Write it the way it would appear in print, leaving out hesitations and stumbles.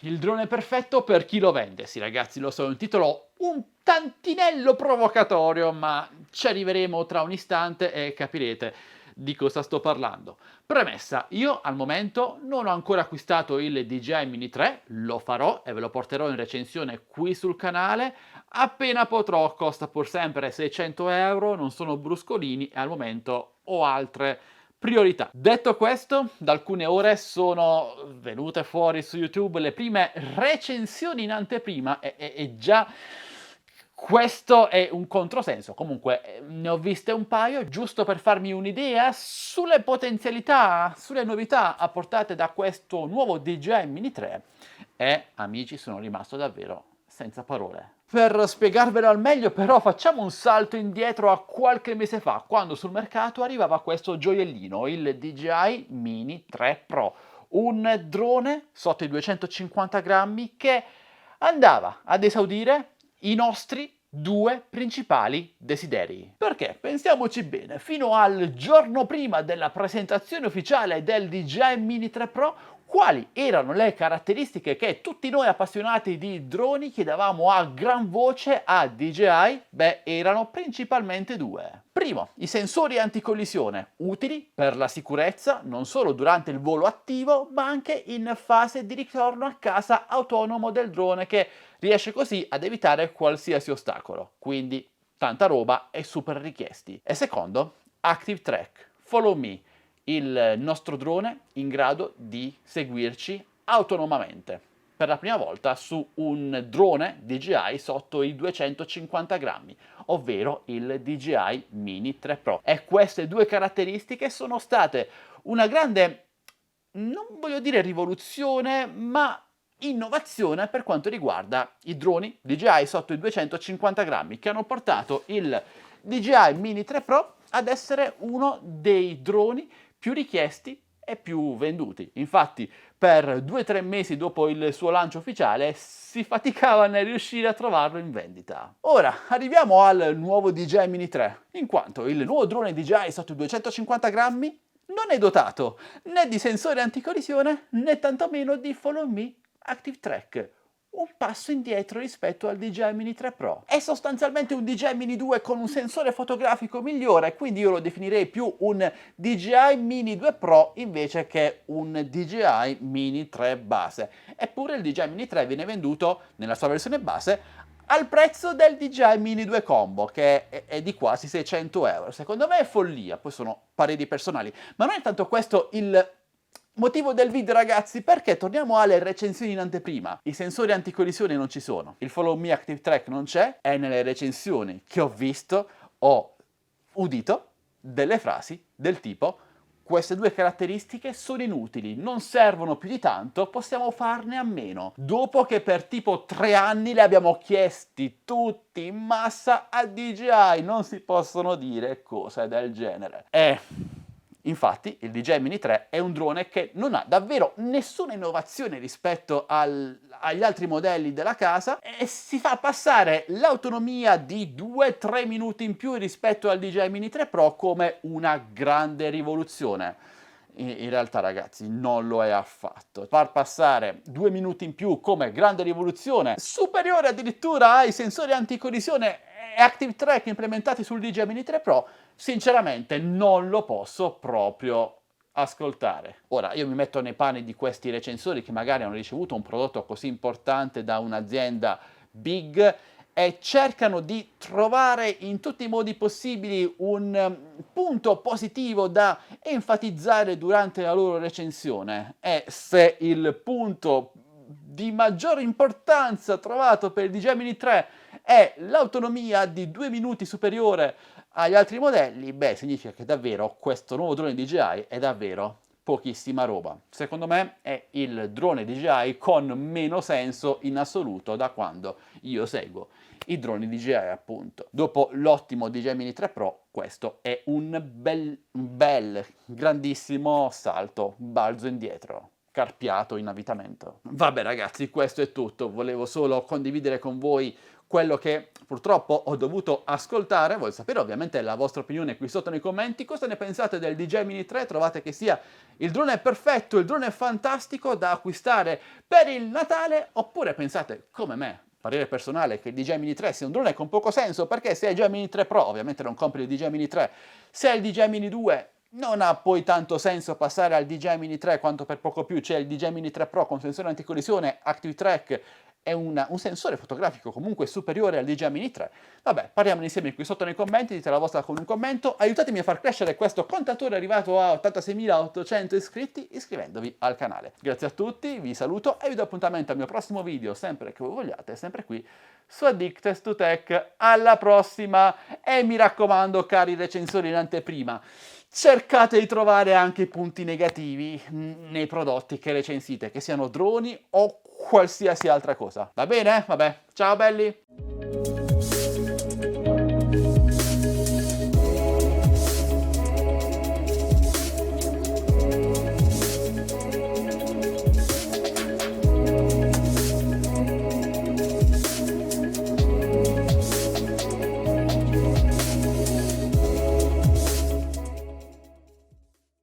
il drone perfetto per chi lo vende. Sì ragazzi, lo so, è un titolo un tantinello provocatorio, ma ci arriveremo tra un istante e capirete di cosa sto parlando. Premessa, io al momento non ho ancora acquistato il DJI Mini 3, lo farò e ve lo porterò in recensione qui sul canale appena potrò. Costa pur sempre 600 euro, non sono bruscolini e al momento ho altre priorità. Detto questo, da alcune ore sono venute fuori su YouTube le prime recensioni in anteprima e già questo è un controsenso. Comunque ne ho viste un paio, giusto per farmi un'idea sulle potenzialità, sulle novità apportate da questo nuovo DJI Mini 3 e amici sono rimasto davvero senza parole. Per spiegarvelo al meglio però facciamo un salto indietro a qualche mese fa, quando sul mercato arrivava questo gioiellino, il DJI Mini 3 Pro, un drone sotto i 250 grammi che andava ad esaudire i nostri due principali desideri. Perché? Pensiamoci bene, fino al giorno prima della presentazione ufficiale del DJI Mini 3 Pro, quali erano le caratteristiche che tutti noi appassionati di droni chiedevamo a gran voce a DJI? Beh, erano principalmente due. Primo, i sensori anticollisione, utili per la sicurezza non solo durante il volo attivo, ma anche in fase di ritorno a casa autonomo del drone, che riesce così ad evitare qualsiasi ostacolo. Quindi tanta roba e super richiesti. E secondo, Active Track, Follow Me, il nostro drone in grado di seguirci autonomamente. Per la prima volta su un drone DJI sotto i 250 grammi, ovvero il DJI Mini 3 Pro. E queste due caratteristiche sono state una grande, non voglio dire rivoluzione, ma innovazione per quanto riguarda i droni DJI sotto i 250 grammi, che hanno portato il DJI Mini 3 Pro ad essere uno dei droni più richiesti e più venduti. Infatti, per 2-3 mesi dopo il suo lancio ufficiale si faticava a riuscire a trovarlo in vendita. Ora arriviamo al nuovo DJI Mini 3, in quanto il nuovo drone DJI sotto i 250 grammi non è dotato né di sensore anticollisione né tantomeno di Follow Me Active Track. Un passo indietro rispetto al DJI Mini 3 Pro. È sostanzialmente un DJI Mini 2 con un sensore fotografico migliore, quindi io lo definirei più un DJI Mini 2 Pro invece che un DJI Mini 3 base. Eppure il DJI Mini 3 viene venduto nella sua versione base al prezzo del DJI Mini 2 Combo, che è di quasi 600 euro. Secondo me è follia, poi sono pareri personali. Ma non è tanto questo il motivo del video, ragazzi, perché torniamo alle recensioni in anteprima. I sensori anticollisione non ci sono, il Follow Me Active Track non c'è, e nelle recensioni che ho visto ho udito delle frasi del tipo: queste due caratteristiche sono inutili, non servono più di tanto, possiamo farne a meno. Dopo che per tipo 3 anni le abbiamo chiesti tutti in massa a DJI, non si possono dire cose del genere. Infatti il DJI Mini 3 è un drone che non ha davvero nessuna innovazione rispetto agli altri modelli della casa e si fa passare l'autonomia di 2-3 minuti in più rispetto al DJI Mini 3 Pro come una grande rivoluzione. In realtà, ragazzi, non lo è affatto. Far passare 2 minuti in più come grande rivoluzione, superiore addirittura ai sensori anticollisione e Active Track implementati sul DJI Mini 3 Pro, sinceramente non lo posso proprio ascoltare. Ora, io mi metto nei panni di questi recensori che magari hanno ricevuto un prodotto così importante da un'azienda big e cercano di trovare in tutti i modi possibili un punto positivo da enfatizzare durante la loro recensione. E se il punto di maggiore importanza trovato per il DJI Mini 3 è l'autonomia di 2 minuti superiore agli altri modelli, beh, significa che davvero questo nuovo drone DJI è davvero pochissima roba. Secondo me è il drone DJI con meno senso in assoluto da quando io seguo i droni DJI, appunto. Dopo l'ottimo DJI Mini 3 Pro, questo è un bel, grandissimo salto, balzo indietro. carpiato in avvitamento. Vabbè ragazzi, questo è tutto, volevo solo condividere con voi quello che purtroppo ho dovuto ascoltare. Voglio sapere ovviamente la vostra opinione qui sotto nei commenti. Cosa ne pensate del DJI Mini 3? Trovate che sia il drone perfetto, il drone fantastico da acquistare per il Natale? Oppure pensate, come me, parere personale, che il DJI Mini 3 sia un drone con poco senso, perché se hai già il Mini 3 Pro, ovviamente non compri il DJI Mini 3, se hai il DJI Mini 2 non ha poi tanto senso passare al DJI Mini 3 quanto per poco più c'è il DJI Mini 3 Pro con sensore anticollisione, Active Track e un sensore fotografico comunque superiore al DJI Mini 3. Vabbè, parliamone insieme qui sotto nei commenti, dite la vostra con un commento, aiutatemi a far crescere questo contatore arrivato a 86.800 iscritti iscrivendovi al canale. Grazie a tutti, vi saluto e vi do appuntamento al mio prossimo video, sempre che voi vogliate, sempre qui su Addicted to Tech. Alla prossima e mi raccomando, cari recensori in anteprima, cercate di trovare anche i punti negativi nei prodotti che recensite, che siano droni o qualsiasi altra cosa. Va bene? Vabbè, ciao belli!